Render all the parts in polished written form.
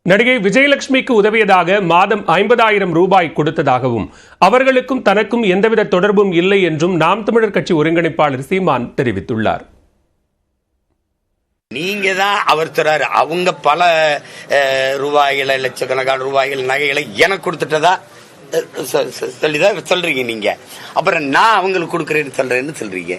நடிகை விஜயலட்சுமிக்கு உதவியதாக மாதம் 50,000 ரூபாய் கொடுத்ததாகவும் அவர்களுக்கும் தனக்கும் எந்தவித தொடர்பும் இல்லை என்றும் நாம் தமிழர் கட்சி ஒருங்கிணைப்பாளர் சீமான் தெரிவித்துள்ளார். நீங்க தான் அவர் சொல்றாரு, அவங்க பல ரூபாய்களை, லட்சக்கணக்கான ரூபாய்கள் நகைகளை எனக்கு கொடுத்துட்டதா சொல்லிதான் சொல்றீங்க. நீங்க அப்புறம் நான் அவங்களுக்கு கொடுக்கறேன்னு சொல்றீங்க.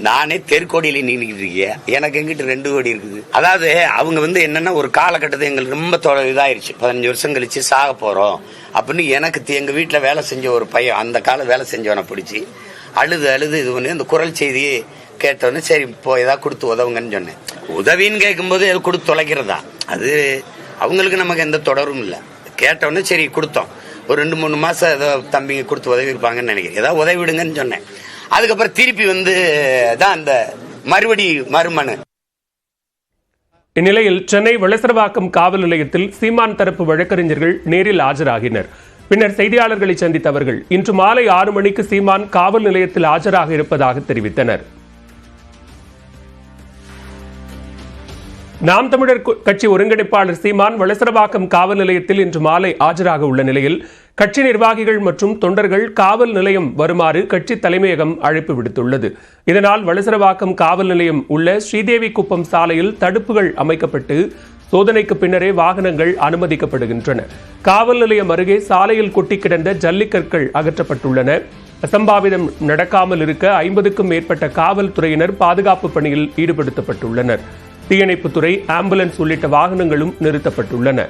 நானே தெருக்கோடியில நின்றுக்கிட்டு இருக்கேன், எனக்கு எங்கிட்ட 2 கோடி இருக்குது. அதாவது அவங்க என்னன்னா, ஒரு காலகட்டத்தை எங்களுக்கு ரொம்ப இதாயிருச்சு, 15 வருஷம் கழிச்சு சாக போறோம் அப்படின்னு எனக்கு எங்க வீட்டுல வேலை செஞ்ச ஒரு பையன், அந்த காலம் வேலை செஞ்சவனை பிடிச்சி அழுது இது பண்ணி அந்த குரல் செய்தியை கேட்டோன்னு, சரி இப்போ ஏதாவது கொடுத்து உதவுங்கன்னு சொன்னேன். உதவின்னு கேட்கும்போது கொடுத்து தொலைக்கிறதா, அது அவங்களுக்கு நமக்கு எந்த தொடரும் இல்லை. கேட்டோன்னு சரி கொடுத்தோம். ஒரு 2-3 மாசம் ஏதோ தம்பிங்க கொடுத்து உதவி இருப்பாங்கன்னு நினைக்கிறேன். ஏதாவது உதவி விடுங்கன்னு சொன்னேன். அதுக்கப்புறம் திருப்பி தான் அந்த மறுமனு. இந்நிலையில் சென்னை வளசரவாக்கம் காவல் நிலையத்தில் சீமான் தரப்பு வழக்கறிஞர்கள் நேரில் ஆஜராகினர். பின்னர் செய்தியாளர்களை சந்தித்த அவர்கள் இன்று மாலை 6 மணிக்கு சீமான் காவல் நிலையத்தில் ஆஜராக இருப்பதாக தெரிவித்தனர். நாம் தமிழர் கட்சி ஒருங்கிணைப்பாளர் சீமான் வளசரவாக்கம் காவல் நிலையத்தில் இன்று மாலை ஆஜராக உள்ள நிலையில் கட்சி நிர்வாகிகள் மற்றும் தொண்டர்கள் காவல் நிலையம் வருமாறு கட்சி தலைமையகம் அழைப்பு விடுத்துள்ளது. இதனால் வளசரவாக்கம் காவல் நிலையம் உள்ள ஸ்ரீதேவி குப்பம் சாலையில் தடுப்புகள் அமைக்கப்பட்டு சோதனைக்கு பின்னரே வாகனங்கள் அனுமதிக்கப்படுகின்றன. காவல் நிலையம் அருகே சாலையில் கொட்டி கிடந்த ஜல்லிக்கற்கள் அகற்றப்பட்டுள்ளன. அசம்பாவிதம் நடக்காமல் இருக்க 50க்கும் மேற்பட்ட காவல்துறையினர் பாதுகாப்பு பணியில் ஈடுபடுத்தப்பட்டுள்ளனர். தீயணைப்புத்துறை, ஆம்புலன்ஸ் உள்ளிட்ட வாகனங்களும் நிறுத்தப்பட்டுள்ளன.